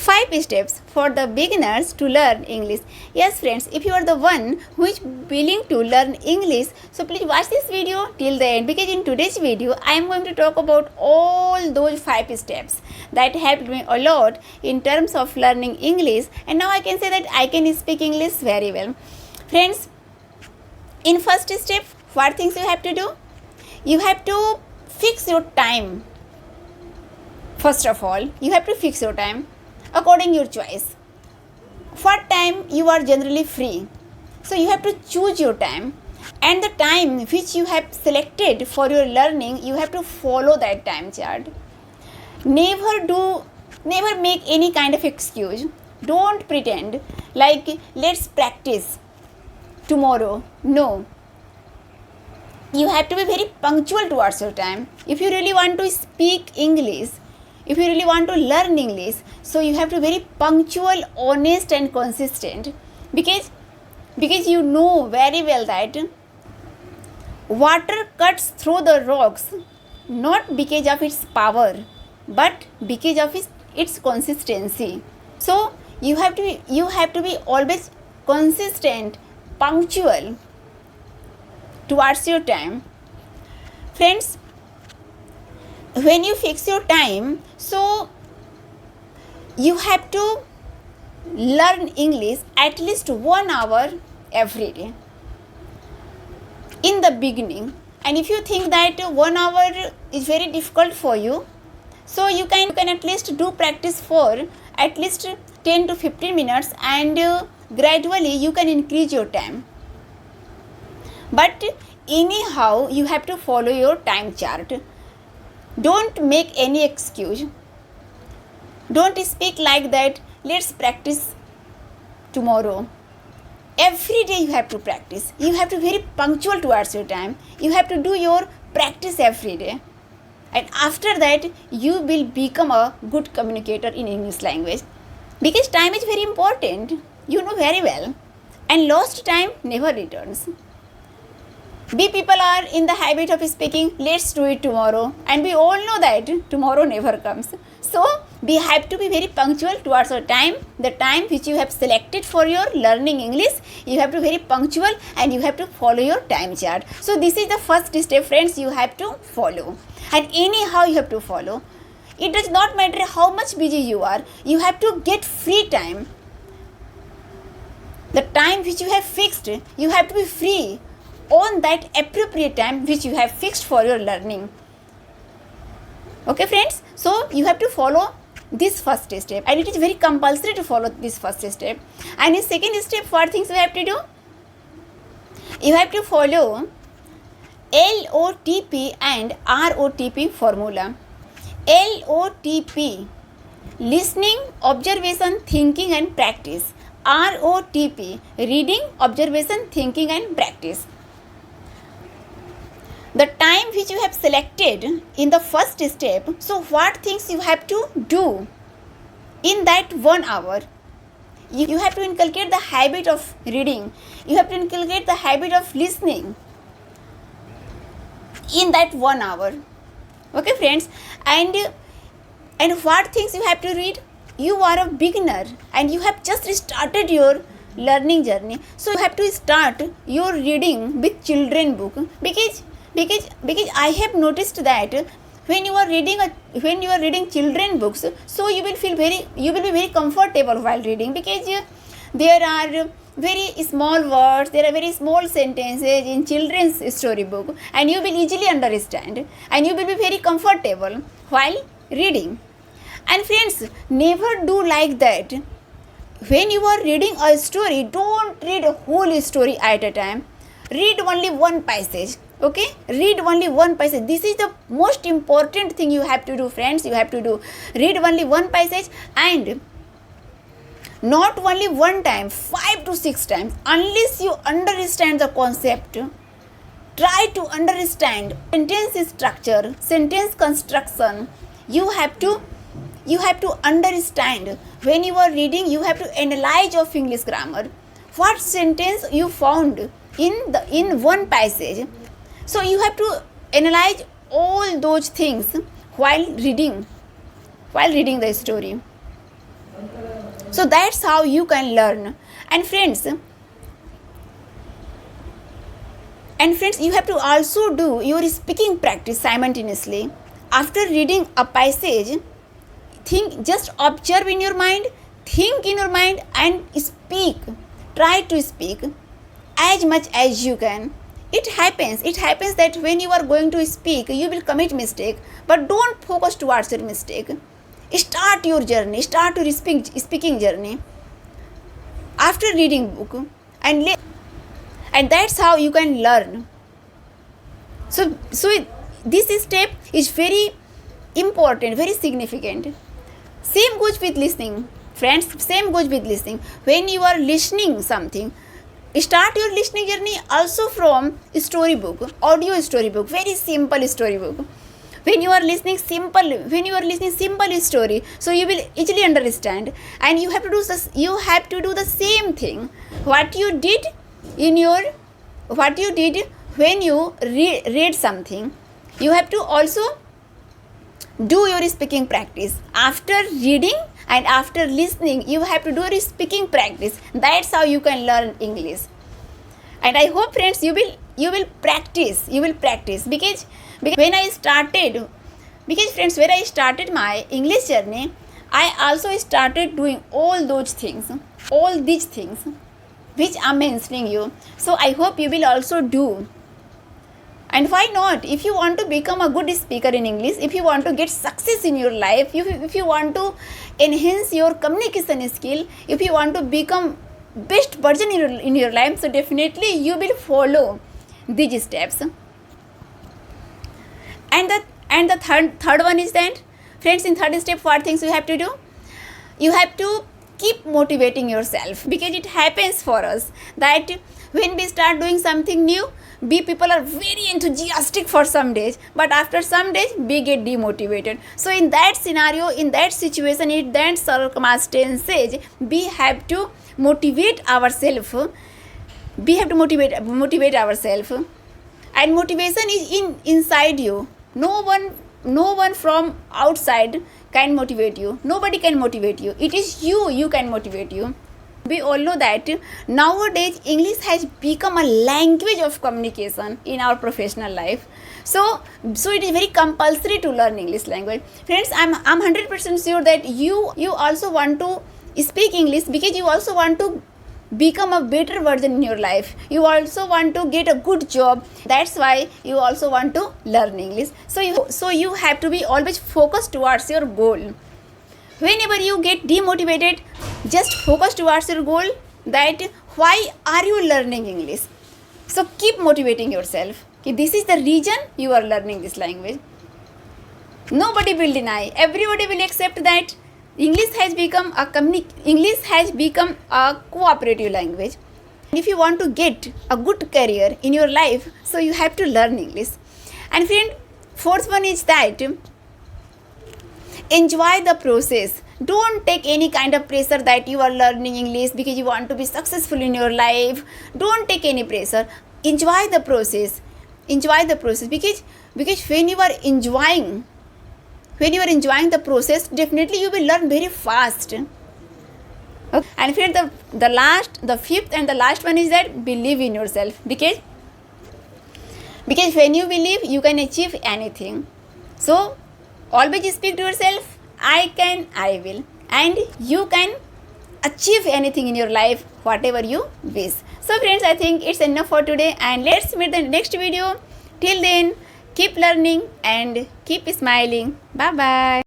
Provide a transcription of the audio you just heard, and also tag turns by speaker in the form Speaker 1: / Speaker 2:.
Speaker 1: 5 steps for the beginners to learn English. Yes friends, if you are the one who is willing to learn English, so please watch this video till the end, because in today's video I am going to talk about all those 5 steps that helped me a lot in terms of learning English, and now I can say that I can speak English very well. Friends, in first step, what things you have to do? You have to fix your time. First of all, you have to fix your time according your choice. What time you are generally free? So you have to choose your time, and the time which you have selected for your learning, you have to follow that time chart. Never make any kind of excuse. Don't pretend like let's practice tomorrow. No. You have to be very punctual towards your time. If you really want to speak English, if you really want to learn English, so you have to be very punctual, honest and consistent, because you know very well that water cuts through the rocks not because of its power but because of its consistency. So you have to be always consistent, punctual towards your time. Friends, when you fix your time, so you have to learn English at least 1 hour every day in the beginning. And if you think that 1 hour is very difficult for you, so you can at least do practice for at least 10 to 15 minutes, and gradually you can increase your time. But anyhow, you have to follow your time chart. Don't make any excuse. Don't speak like that, let's practice tomorrow. Every day you have to practice. You have to be very punctual towards your time. You have to do your practice every day. And after that, you will become a good communicator in English language. Because time is very important. You know very well. And lost time never returns. We people are in the habit of speaking, let's do it tomorrow, and we all know that tomorrow never comes. So we have to be very punctual towards our time, the time which you have selected for your learning English. You have to be very punctual and you have to follow your time chart. So this is the first step, friends, you have to follow. And anyhow you have to follow. It does not matter how much busy you are, you have to get free time. The time which you have fixed, you have to be free on that appropriate time which you have fixed for your learning. Okay friends, so you have to follow this first step, and it is very compulsory to follow this first step. And in second step, what things you have to do? You have to follow LOTP and ROTP formula. LOTP, listening, observation, thinking and practice. ROTP, reading, observation, thinking and practice. The time which you have selected in the first step, so what things you have to do in that 1 hour? You have to inculcate the habit of reading. You have to inculcate the habit of listening in that 1 hour. Okay friends, and what things you have to read? You are a beginner and you have just started your learning journey, so you have to start your reading with children book, because I have noticed that when you are reading children books, so you will be very comfortable while reading, because there are very small words, there are very small sentences in children's storybook, and you will easily understand and you will be very comfortable while reading. And friends, never do like that. When you are reading a story, don't read a whole story at a time. Read only one passage. Okay, read only one passage. This is the most important thing you have to do, friends. You have to do read only one passage, and not only one time, 5 to 6 times, unless you understand the concept. Try to understand sentence structure, sentence construction. You have to understand. When you are reading, you have to analyze your English grammar. What sentence you found in one passage? So you have to analyze all those things while reading the story. So that's how you can learn. And friends, you have to also do your speaking practice simultaneously. After reading a passage, just observe in your mind, think in your mind, and speak. Try to speak as much as you can. It happens that when you are going to speak, you will commit mistake, but don't focus towards your mistake. Start your journey, start your speaking journey after reading book, and that's how you can learn. So this step is very important, very significant. Same goes with listening, friends. Same goes with listening. When you are listening something, start your listening journey also from storybook, audio storybook, very simple storybook. When you are listening simple story, so you will easily understand, and you have to do the same thing what you did when you read something. You have to also do your speaking practice after reading and after listening. You have to do your speaking practice. That's how you can learn English. And I hope, friends, you will practice because when I started my English journey, I also started doing all these things which I'm mentioning you. So I hope you will also do. And why not? If you want to become a good speaker in English, if you want to get success in your life, if you want to enhance your communication skill, if you want to become best version in your life, so definitely you will follow these steps. And the third one is that, friends, in third step, what things you have to do? You have to keep motivating yourself, because it happens for us that when we start doing something new, we people are very enthusiastic for some days, but after some days we get demotivated. So in that scenario, in that situation, in that circumstances, we have to motivate ourselves. And motivation is inside you. No one from outside can motivate you. Nobody can motivate you. It is you can motivate you. We all know that nowadays English has become a language of communication in our professional life. So it is very compulsory to learn English language. Friends, I'm 100% sure that you also want to speak English because you also want to become a better version in your life. You also want to get a good job. That's why you also want to learn English. So you have to be always focused towards your goal. Whenever you get demotivated, just focus towards your goal, that why are you learning English. So keep motivating yourself. This is the reason you are learning this language. Nobody will deny. Everybody will accept that English has become a cooperative language. If you want to get a good career in your life, so you have to learn English. And friend, fourth one is that enjoy the process. Don't take any kind of pressure that you are learning English because you want to be successful in your life. Don't take any pressure. Enjoy the process. Because when you are enjoying the process, definitely you will learn very fast. Okay. And friend, the fifth and the last one is that believe in yourself. Because when you believe, you can achieve anything. So always speak to yourself, I can, I will, and you can achieve anything in your life, whatever you wish. So friends, I think it's enough for today, and let's meet the next video. Till then, keep learning and keep smiling. Bye bye.